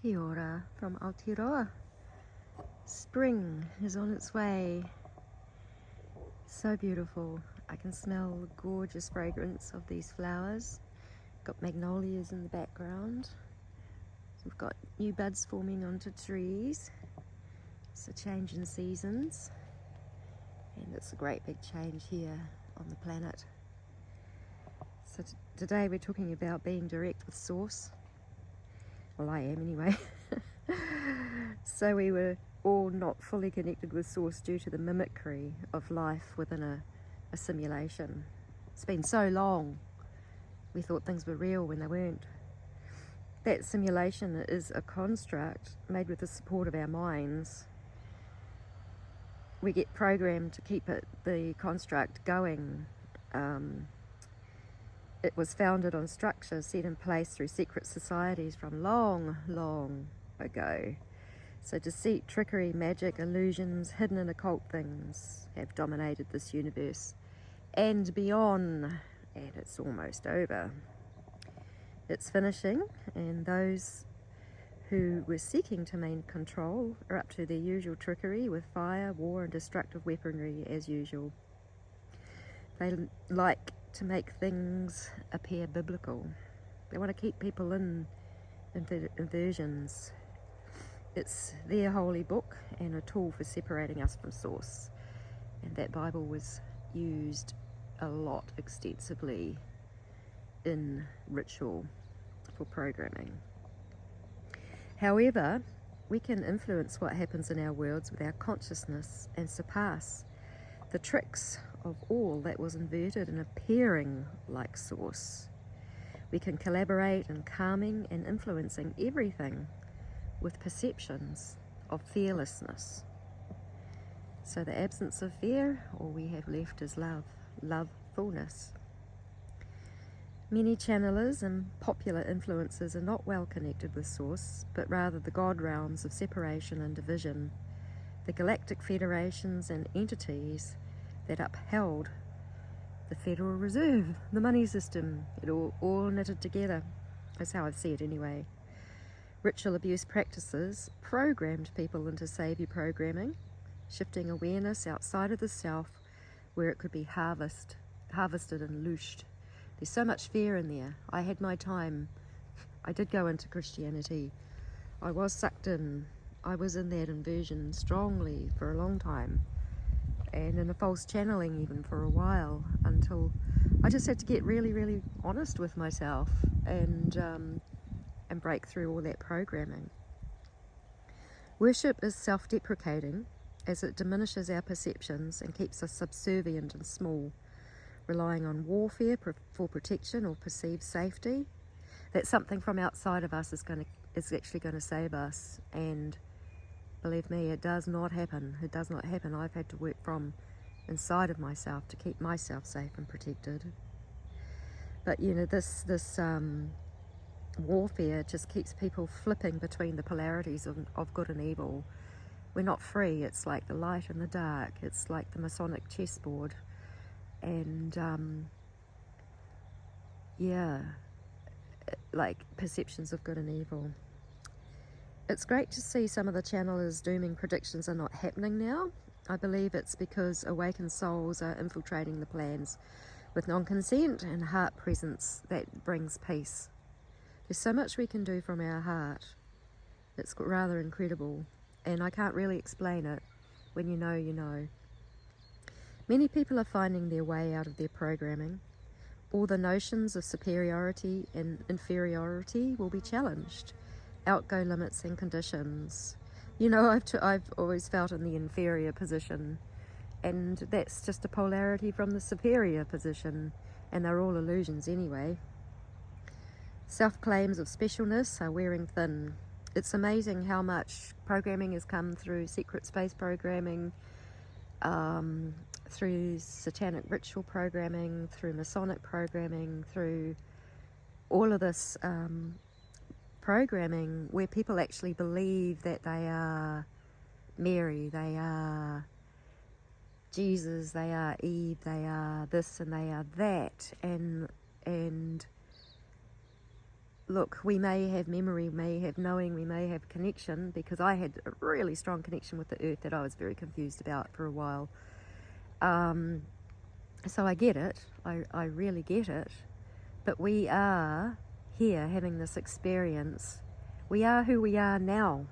Kia ora from Aotearoa. Spring is on its way. So beautiful. I can smell the gorgeous fragrance of these flowers. Got magnolias in the background. We've got new buds forming onto trees. It's a change in seasons. And it's a great big change here on the planet. So today we're talking about being direct with Source. Well, I am anyway. So we were all not fully connected with Source due to the mimicry of life within a simulation. It's been so long. We thought things were real when they weren't. That simulation is a construct made with the support of our minds. We get programmed to keep the construct going. It was founded on structures set in place through secret societies from long, long ago. So deceit, trickery, magic, illusions, hidden and occult things have dominated this universe and beyond, and it's almost over. It's finishing, and those who were seeking to maintain control are up to their usual trickery with fire, war and destructive weaponry as usual. They like to make things appear biblical. They want to keep people in inversions. It's their holy book and a tool for separating us from Source. And that Bible was used a lot extensively in ritual for programming. However, we can influence what happens in our worlds with our consciousness and surpass the tricks of all that was inverted and appearing like Source. We can collaborate in calming and influencing everything with perceptions of fearlessness. So the absence of fear, all we have left is love, lovefulness. Many channelers and popular influencers are not well connected with Source, but rather the God realms of separation and division, the galactic federations and entities that upheld the Federal Reserve, the money system, it all knitted together. That's how I see it anyway. Ritual abuse practices programmed people into savior programming, shifting awareness outside of the self where it could be harvested and loosed. There's so much fear in there. I had my time. I did go into Christianity. I was sucked in. I was in that inversion strongly for a long time, and in a false channeling even for a while, until I just had to get really, really honest with myself and break through all that programming. Worship is self-deprecating as it diminishes our perceptions and keeps us subservient and small, relying on warfare for protection or perceived safety. That something from outside of us is actually going to save us, and believe me, it does not happen. It does not happen. I've had to work from inside of myself to keep myself safe and protected. But you know, this warfare just keeps people flipping between the polarities of good and evil. We're not free. It's like the light and the dark. It's like the Masonic chessboard. And like perceptions of good and evil. It's great to see some of the channelers' dooming predictions are not happening now. I believe it's because awakened souls are infiltrating the plans with non-consent and heart presence that brings peace. There's so much we can do from our heart. It's rather incredible, and I can't really explain it. When you know, you know. Many people are finding their way out of their programming. All the notions of superiority and inferiority will be challenged. Outgo limits and conditions. You know, I've always felt in the inferior position, and that's just a polarity from the superior position, and they're all illusions anyway. Self-claims of specialness are wearing thin. It's amazing how much programming has come through secret space programming, through satanic ritual programming, through Masonic programming, through all of this programming where people actually believe that they are Mary, they are Jesus, they are Eve, they are this and they are that, and look, we may have memory, we may have knowing, we may have connection, because I had a really strong connection with the earth that I was very confused about for a while. So I get it, I really get it, but we are here having this experience. We are who we are now.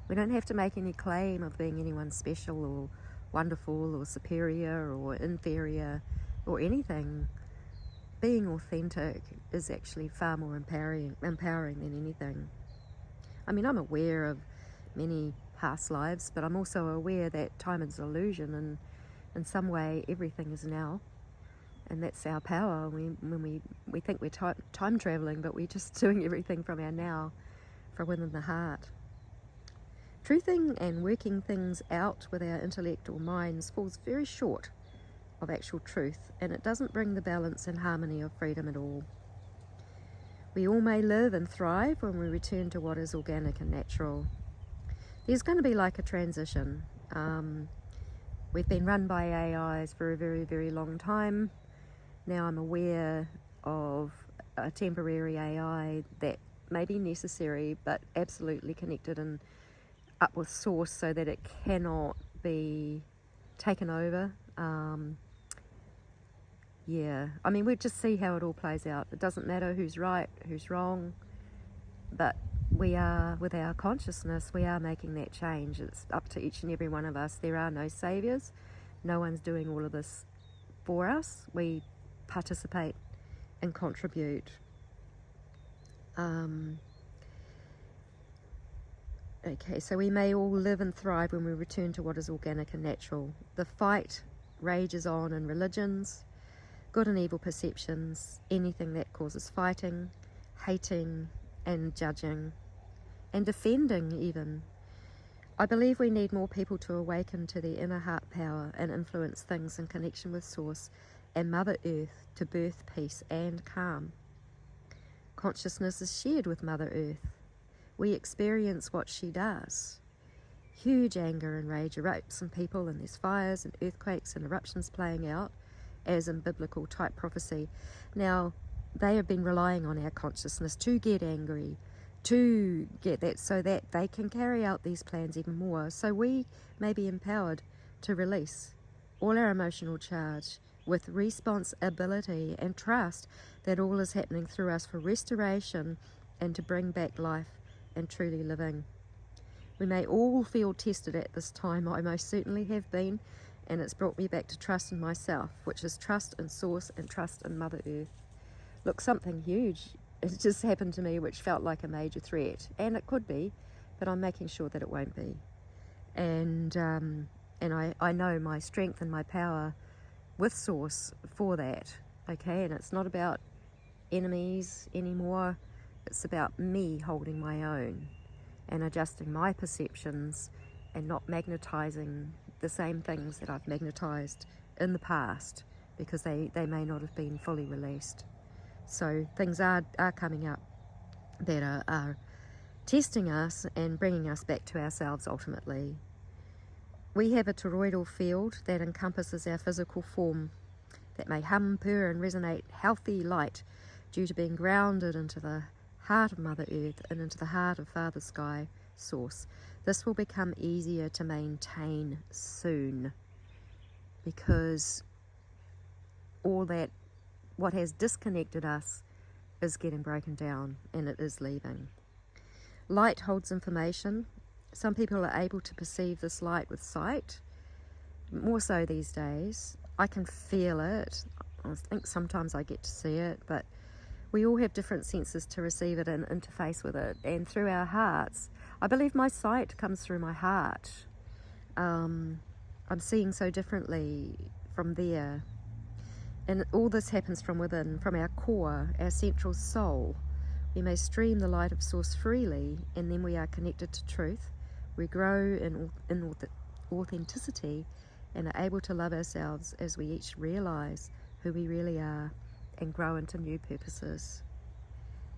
We don't have to make any claim of being anyone special or wonderful or superior or inferior or anything. Being authentic is actually far more empowering than anything. I mean, I'm aware of many past lives, but I'm also aware that time is an illusion, and in some way everything is now, and that's our power. When we think we're time traveling, but we're just doing everything from our now, from within the heart. Truthing and working things out with our intellect or minds falls very short of actual truth, and it doesn't bring the balance and harmony of freedom at all. We all may live and thrive when we return to what is organic and natural. There's going to be like a transition. We've been run by AIs for a very, very long time. Now I'm aware of a temporary AI that may be necessary, but absolutely connected and up with source so that it cannot be taken over. I mean, we'll just see how it all plays out. It doesn't matter who's right, who's wrong, but we are, with our consciousness, we are making that change. It's up to each and every one of us. There are no saviors. No one's doing all of this for us. We participate and contribute. Okay, so we may all live and thrive when we return to what is organic and natural. The fight rages on in religions, good and evil perceptions, anything that causes fighting, hating and judging, and defending even. I believe we need more people to awaken to their inner heart power and influence things in connection with Source and Mother Earth to birth peace and calm. Consciousness is shared with Mother Earth. We experience what she does. Huge anger and rage erupts in people, and there's fires and earthquakes and eruptions playing out, as in biblical type prophecy. Now, they have been relying on our consciousness to get angry, to get that, so that they can carry out these plans even more. So we may be empowered to release all our emotional charge with responsibility and trust that all is happening through us for restoration and to bring back life and truly living. We may all feel tested at this time. I most certainly have been, and it's brought me back to trust in myself, which is trust in Source and trust in Mother Earth. Look, something huge has just happened to me which felt like a major threat, and it could be, but I'm making sure that it won't be. And I know my strength and my power with Source for that, okay? And it's not about enemies anymore. It's about me holding my own and adjusting my perceptions and not magnetizing the same things that I've magnetized in the past, because they may not have been fully released. So things are coming up that are testing us and bringing us back to ourselves ultimately. We have a toroidal field that encompasses our physical form that may hum, purr and resonate healthy light due to being grounded into the heart of Mother Earth and into the heart of Father Sky Source. This will become easier to maintain soon, because all that, what has disconnected us, is getting broken down, and it is leaving. Light holds information. Some people are able to perceive this light with sight, more so these days. I can feel it. I think sometimes I get to see it, but we all have different senses to receive it and interface with it, and through our hearts. I believe my sight comes through my heart. I'm seeing so differently from there. And all this happens from within, from our core, our central soul. We may stream the light of Source freely, and then we are connected to truth. We grow in authenticity and are able to love ourselves as we each realize who we really are and grow into new purposes.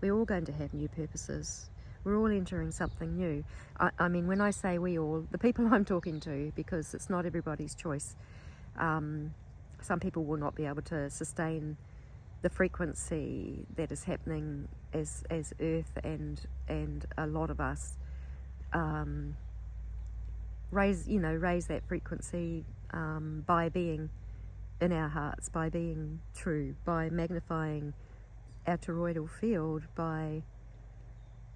We're all going to have new purposes. We're all entering something new. I mean, when I say we all, the people I'm talking to, because it's not everybody's choice. Some people will not be able to sustain the frequency that is happening as Earth and a lot of us raise that frequency by being in our hearts, by being true, by magnifying our toroidal field, by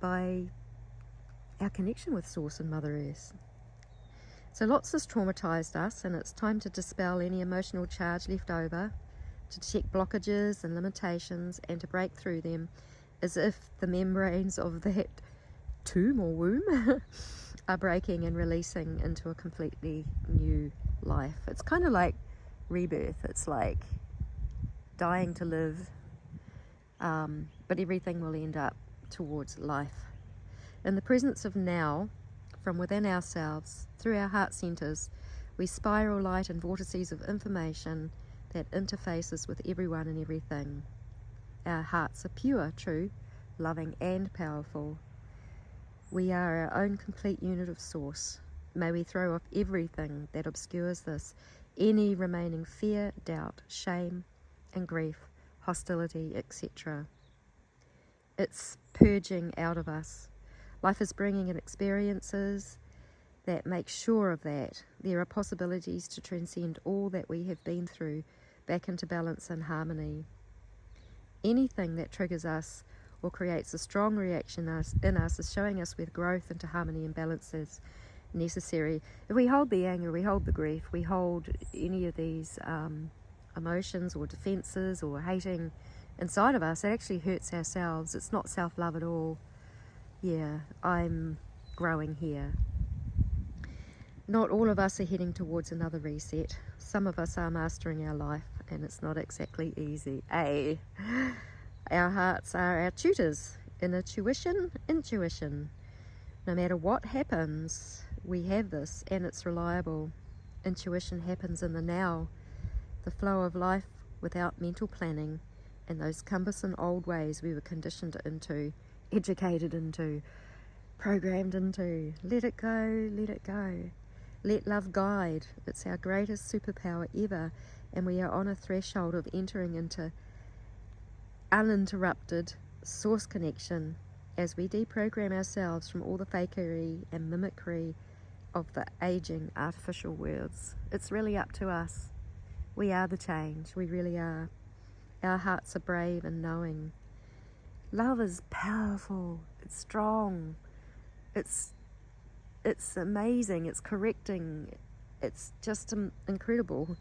our connection with Source and Mother Earth. So lots has traumatized us, and it's time to dispel any emotional charge left over, to detect blockages and limitations, and to break through them as if the membranes of that tomb or womb are breaking and releasing into a completely new life. It's kind of like rebirth. It's like dying to live, but everything will end up towards life. In the presence of now, from within ourselves, through our heart centers, we spiral light in vortices of information that interfaces with everyone and everything. Our hearts are pure, true, loving and powerful. We are our own complete unit of Source. May we throw off everything that obscures this, any remaining fear, doubt, shame and grief, hostility, etc. It's purging out of us. Life is bringing in experiences that make sure of that. There are possibilities to transcend all that we have been through back into balance and harmony. Anything that triggers us or creates a strong reaction in us is showing us where growth into harmony and balance is necessary. If we hold the anger, we hold the grief, we hold any of these emotions or defenses or hating inside of us, it actually hurts ourselves. It's not self-love at all. Yeah, I'm growing here. Not all of us are heading towards another reset. Some of us are mastering our life, and it's not exactly easy. Our hearts are our tutors. Inner intuition. No matter what happens, we have this, and it's reliable. Intuition happens in the now, the flow of life without mental planning, and those cumbersome old ways we were conditioned into, educated into, programmed into. Let it go, let it go. Let love guide. It's our greatest superpower ever, and we are on a threshold of entering into uninterrupted Source connection as we deprogram ourselves from all the fakery and mimicry of the aging artificial worlds. It's really up to us. We are the change. We really are. Our hearts are brave and knowing. Love is powerful. It's strong. It's amazing. It's correcting. It's just incredible.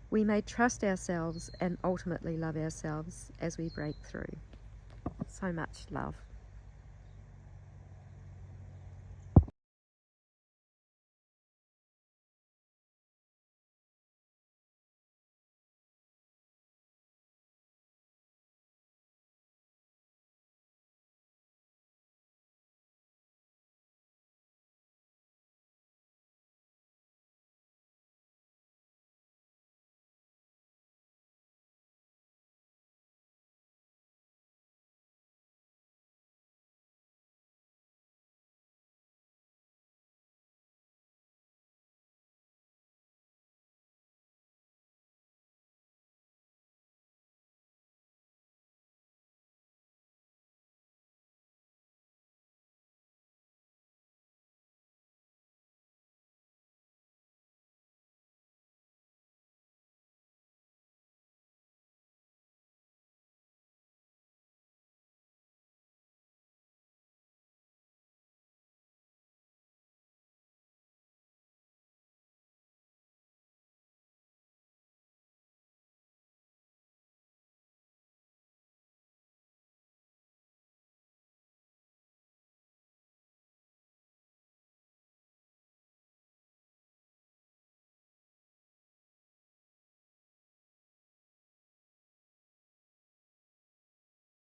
We may trust ourselves and ultimately love ourselves as we break through. So much love.